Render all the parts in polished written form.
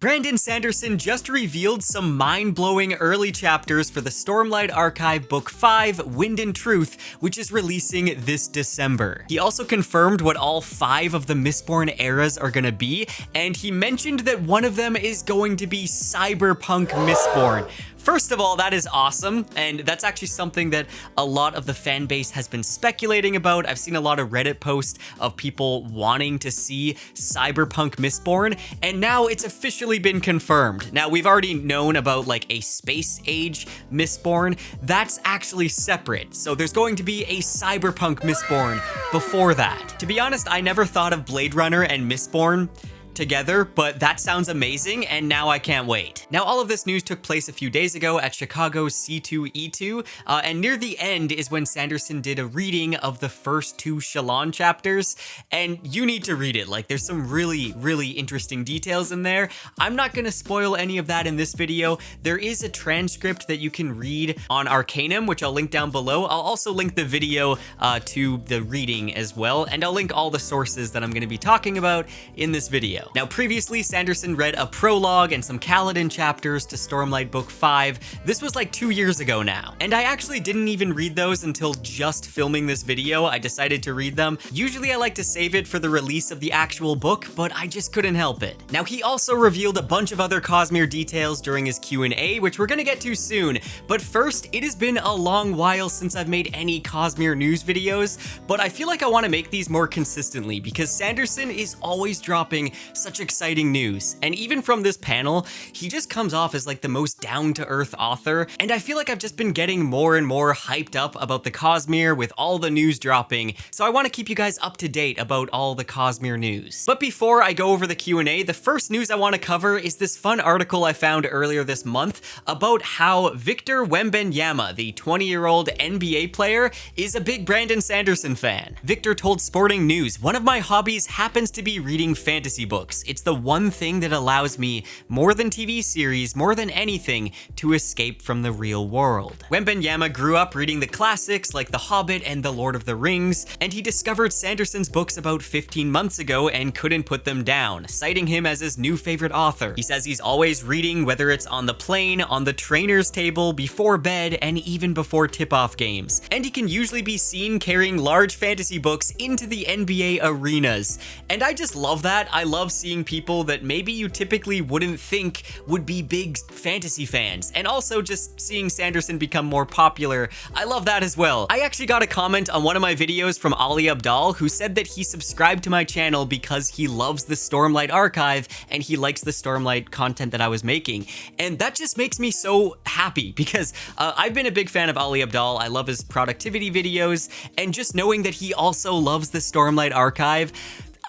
Brandon Sanderson just revealed some mind-blowing early chapters for the Stormlight Archive Book 5, Wind and Truth, which is releasing this December. He also confirmed what all 5 of the Mistborn eras are gonna be, and he mentioned that one of them is going to be Cyberpunk Mistborn. First of all, that is awesome, and that's actually something that a lot of the fan base has been speculating about. I've seen a lot of Reddit posts of people wanting to see Cyberpunk Mistborn, and now it's officially been confirmed. Now, we've already known about like a space age Mistborn. That's actually separate, so there's going to be a Cyberpunk Mistborn before that. To be honest, I never thought of Blade Runner and Mistborn together, but that sounds amazing, and now I can't wait. Now, all of this news took place a few days ago at Chicago's C2E2, and near the end is when Sanderson did a reading of the first 2 Shalon chapters, and you need to read it. Like, there's some really, really interesting details in there. I'm not gonna spoil any of that in this video. There is a transcript that you can read on Arcanum, which I'll link down below. I'll also link the video to the reading as well, and I'll link all the sources that I'm gonna be talking about in this video. Now, previously, Sanderson read a prologue and some Kaladin chapters to Stormlight Book 5. This was like 2 years ago now, and I actually didn't even read those until just filming this video. I decided to read them. Usually I like to save it for the release of the actual book, but I just couldn't help it. Now, he also revealed a bunch of other Cosmere details during his Q&A, which we're gonna get to soon. But first, it has been a long while since I've made any Cosmere news videos, but I feel like I want to make these more consistently because Sanderson is always dropping such exciting news. And even from this panel, he just comes off as like the most down-to-earth author, and I feel like I've just been getting more and more hyped up about the Cosmere with all the news dropping, so I want to keep you guys up to date about all the Cosmere news. But before I go over the Q&A, the first news I want to cover is this fun article I found earlier this month about how Victor Wembanyama, the 20-year-old NBA player, is a big Brandon Sanderson fan. Victor told Sporting News, "One of my hobbies happens to be reading fantasy books. It's the one thing that allows me, more than TV series, more than anything, to escape from the real world." Wembanyama grew up reading the classics like The Hobbit and The Lord of the Rings, and he discovered Sanderson's books about 15 months ago and couldn't put them down, citing him as his new favorite author. He says he's always reading, whether it's on the plane, on the trainer's table, before bed, and even before tip-off games. And he can usually be seen carrying large fantasy books into the NBA arenas. And I just love that. I love seeing people that maybe you typically wouldn't think would be big fantasy fans, and also just seeing Sanderson become more popular. I love that as well. I actually got a comment on one of my videos from Ali Abdal, who said that he subscribed to my channel because he loves the Stormlight Archive and he likes the Stormlight content that I was making, and that just makes me so happy because I've been a big fan of Ali Abdal. I love his productivity videos, and just knowing that he also loves the Stormlight Archive,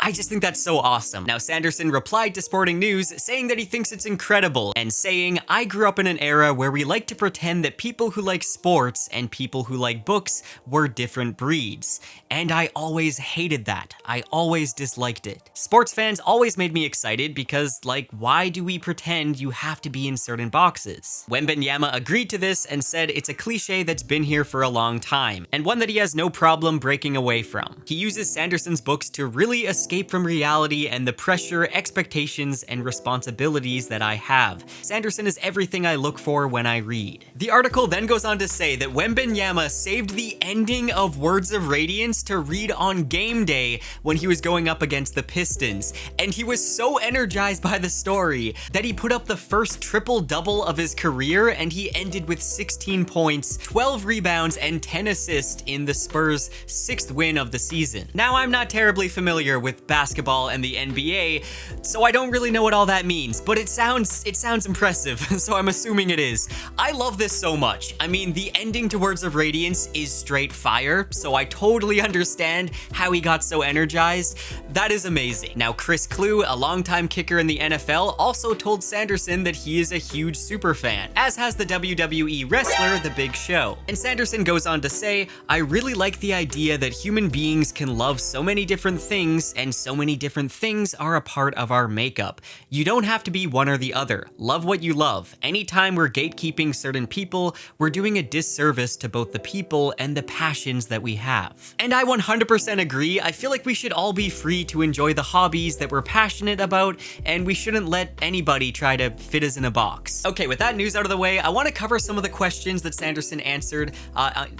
I just think that's so awesome. Now, Sanderson replied to Sporting News saying that he thinks it's incredible and saying, "I grew up in an era where we like to pretend that people who like sports and people who like books were different breeds. And I always hated that. I always disliked it. Sports fans always made me excited because, like, why do we pretend you have to be in certain boxes?" Wembanyama agreed to this and said it's a cliche that's been here for a long time, and one that he has no problem breaking away from. He uses Sanderson's books to really escape from reality and the pressure, expectations, and responsibilities that I have. Sanderson is everything I look for when I read. The article then goes on to say that Wembanyama saved the ending of Words of Radiance to read on game day when he was going up against the Pistons, and he was so energized by the story that he put up the first triple-double of his career, and he ended with 16 points, 12 rebounds, and 10 assists in the Spurs' 6th win of the season. Now, I'm not terribly familiar with basketball and the NBA, so I don't really know what all that means, but it sounds impressive, so I'm assuming it is. I love this so much. I mean, the ending to Words of Radiance is straight fire, so I totally understand how he got so energized. That is amazing. Now, Chris Clue, a longtime kicker in the NFL, also told Sanderson that he is a huge super fan, as has the WWE wrestler The Big Show. And Sanderson goes on to say, "I really like the idea that human beings can love so many different things and and so many different things are a part of our makeup. You don't have to be one or the other. Love what you love. Anytime we're gatekeeping certain people, we're doing a disservice to both the people and the passions that we have. And I 100% agree. I feel like we should all be free to enjoy the hobbies that we're passionate about, and we shouldn't let anybody try to fit us in a box. Okay, with that news out of the way, I want to cover some of the questions that Sanderson answered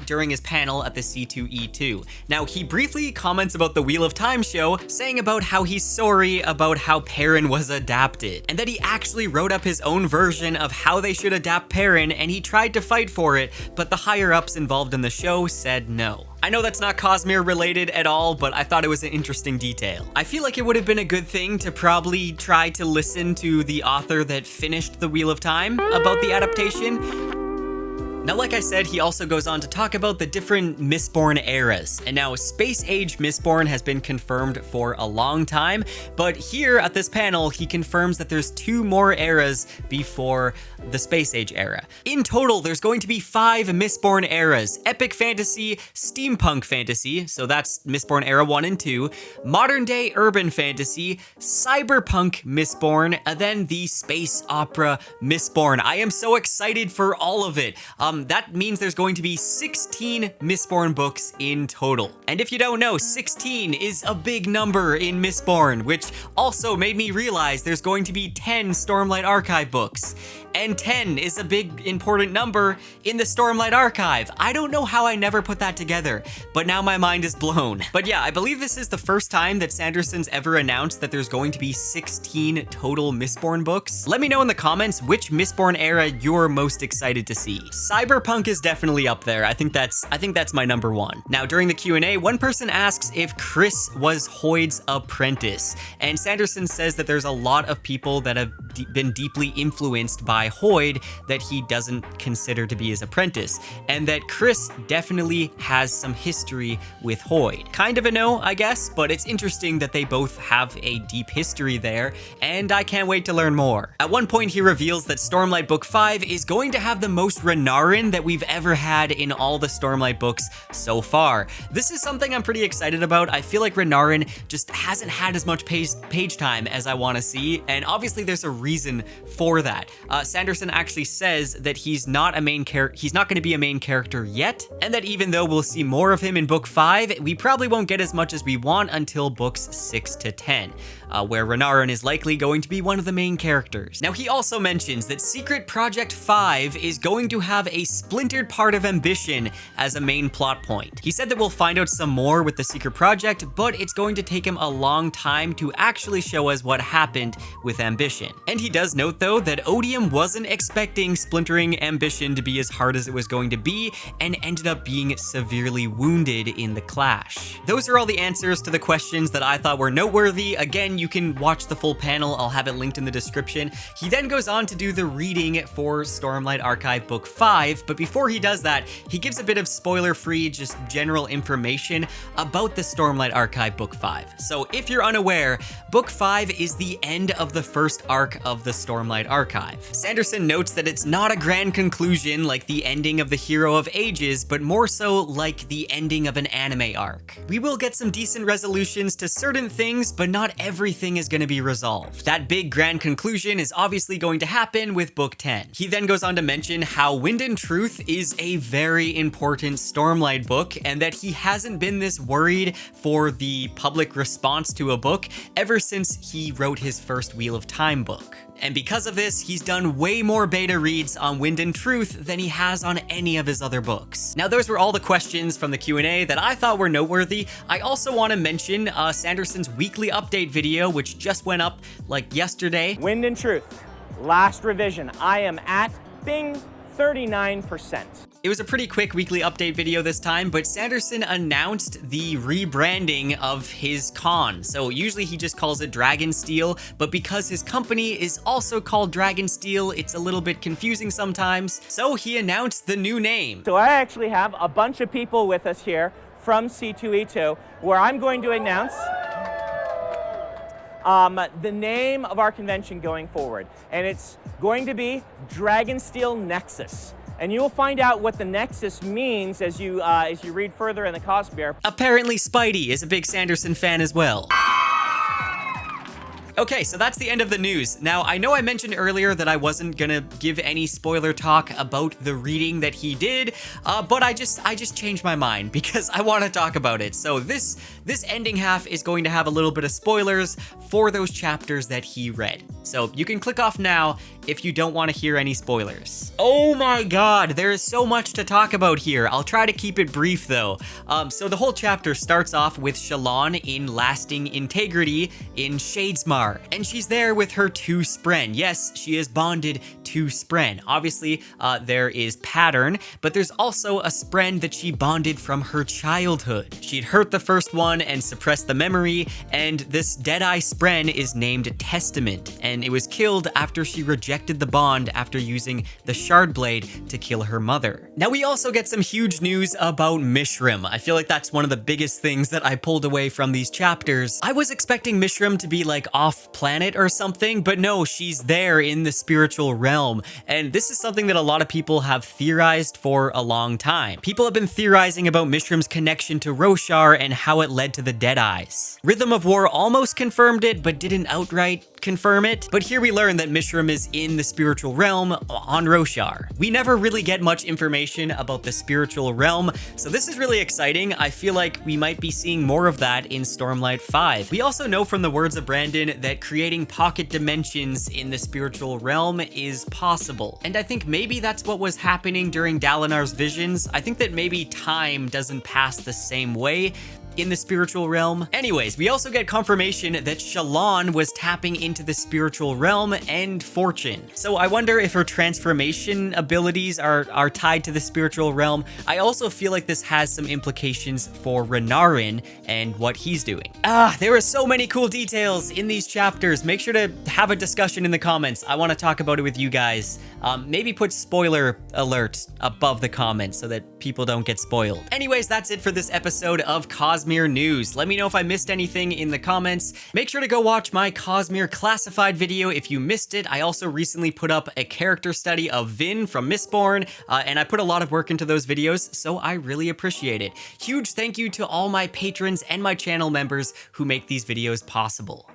during his panel at the C2E2. Now, he briefly comments about the Wheel of Time show, saying about how he's sorry about how Perrin was adapted, and that he actually wrote up his own version of how they should adapt Perrin, and he tried to fight for it, but the higher-ups involved in the show said no. I know that's not Cosmere related at all, but I thought it was an interesting detail. I feel like it would have been a good thing to probably try to listen to the author that finished The Wheel of Time about the adaptation. Now, like I said, he also goes on to talk about the different Mistborn eras. And now, Space Age Mistborn has been confirmed for a long time, but here at this panel, he confirms that there's 2 more eras before the Space Age era. In total, there's going to be 5 Mistborn eras: Epic Fantasy, Steampunk Fantasy, so that's Mistborn Era 1 and 2, Modern Day Urban Fantasy, Cyberpunk Mistborn, and then the Space Opera Mistborn. I am so excited for all of it. That means there's going to be 16 Mistborn books in total. And if you don't know, 16 is a big number in Mistborn, which also made me realize there's going to be 10 Stormlight Archive books. And 10 is a big important number in the Stormlight Archive. I don't know how I never put that together, but now my mind is blown. But yeah, I believe this is the first time that Sanderson's ever announced that there's going to be 16 total Mistborn books. Let me know in the comments which Mistborn era you're most excited to see. Cyberpunk is definitely up there. I think that's my number 1. Now, during the Q&A, one person asks if Chris was Hoyd's apprentice, and Sanderson says that there's a lot of people that have been deeply influenced by Hoyd that he doesn't consider to be his apprentice, and that Chris definitely has some history with Hoyd. Kind of a no, I guess, but it's interesting that they both have a deep history there, and I can't wait to learn more. At one point, he reveals that Stormlight Book 5 is going to have the most Renarin that we've ever had in all the Stormlight books so far. This is something I'm pretty excited about. I feel like Renarin just hasn't had as much page time as I want to see, and obviously there's a reason for that. Sanderson actually says that he's not going to be a main character yet, and that even though we'll see more of him in book 5, we probably won't get as much as we want until books 6 to 10, where Renarin is likely going to be one of the main characters. Now, he also mentions that Secret Project 5 is going to have a splintered part of Ambition as a main plot point. He said that we'll find out some more with the Secret Project, but it's going to take him a long time to actually show us what happened with Ambition. And he does note, though, that Odium wasn't expecting splintering Ambition to be as hard as it was going to be, and ended up being severely wounded in the clash. Those are all the answers to the questions that I thought were noteworthy. Again, you can watch the full panel. I'll have it linked in the description. He then goes on to do the reading for Stormlight Archive Book 5, but before he does that, he gives a bit of spoiler-free, just general information about the Stormlight Archive Book 5. So if you're unaware, Book 5 is the end of the first arc of the Stormlight Archive. Sanderson notes that it's not a grand conclusion like the ending of the Hero of Ages, but more so like the ending of an anime arc. We will get some decent resolutions to certain things, but not everything is going to be resolved. That big grand conclusion is obviously going to happen with Book 10. He then goes on to mention how Wind and Truth is a very important Stormlight book, and that he hasn't been this worried for the public response to a book ever since he wrote his first Wheel of Time book. And because of this, he's done way more beta reads on Wind and Truth than he has on any of his other books. Now, those were all the questions from the Q&A that I thought were noteworthy. I also want to mention Sanderson's weekly update video, which just went up like yesterday. Wind and Truth, last revision. I am at Bing 39%. It was a pretty quick weekly update video this time, but Sanderson announced the rebranding of his con. So usually he just calls it Dragonsteel, but because his company is also called Dragonsteel, it's a little bit confusing sometimes. So he announced the new name. So I actually have a bunch of people with us here from C2E2, where I'm going to announce the name of our convention going forward. And it's going to be Dragonsteel Nexus. And you'll find out what the Nexus means as you read further in the Cosmere. Apparently Spidey is a big Sanderson fan as well. Okay, so that's the end of the news. Now, I know I mentioned earlier that I wasn't gonna give any spoiler talk about the reading that he did, but I just changed my mind because I want to talk about it. So this ending half is going to have a little bit of spoilers for those chapters that he read. So you can click off now if you don't want to hear any spoilers. Oh my god, there is so much to talk about here. I'll try to keep it brief though. So the whole chapter starts off with Shallan in lasting integrity in Shadesmar, and she's there with her 2 spren. Yes, she is bonded to spren. Obviously, there is Pattern, but there's also a spren that she bonded from her childhood. She'd hurt the first one and suppressed the memory, and this Deadeye spren is named Testament, and it was killed after she rejected the bond after using the shard blade to kill her mother. Now we also get some huge news about Mishram. I feel like that's one of the biggest things that I pulled away from these chapters. I was expecting Mishram to be like off planet or something, but no, she's there in the spiritual realm. And this is something that a lot of people have theorized for a long time. People have been theorizing about Mishram's connection to Roshar and how it led to the Deadeyes. Rhythm of War almost confirmed it, but didn't outright confirm it. But here we learn that Mishram is in the spiritual realm on Roshar. We never really get much information about the spiritual realm, so this is really exciting. I feel like we might be seeing more of that in Stormlight 5. We also know from the words of Brandon that creating pocket dimensions in the spiritual realm is possible. And I think maybe that's what was happening during Dalinar's visions. I think that maybe time doesn't pass the same way in the spiritual realm. Anyways, we also get confirmation that Shallan was tapping into the spiritual realm and fortune. So I wonder if her transformation abilities are tied to the spiritual realm. I also feel like this has some implications for Renarin and what he's doing. There are so many cool details in these chapters. Make sure to have a discussion in the comments. I want to talk about it with you guys. Maybe put spoiler alert above the comments so that people don't get spoiled. Anyways, that's it for this episode of Cosmere News. Let me know if I missed anything in the comments. Make sure to go watch my Cosmere Classified video if you missed it. I also recently put up a character study of Vin from Mistborn, and I put a lot of work into those videos, so I really appreciate it. Huge thank you to all my patrons and my channel members who make these videos possible.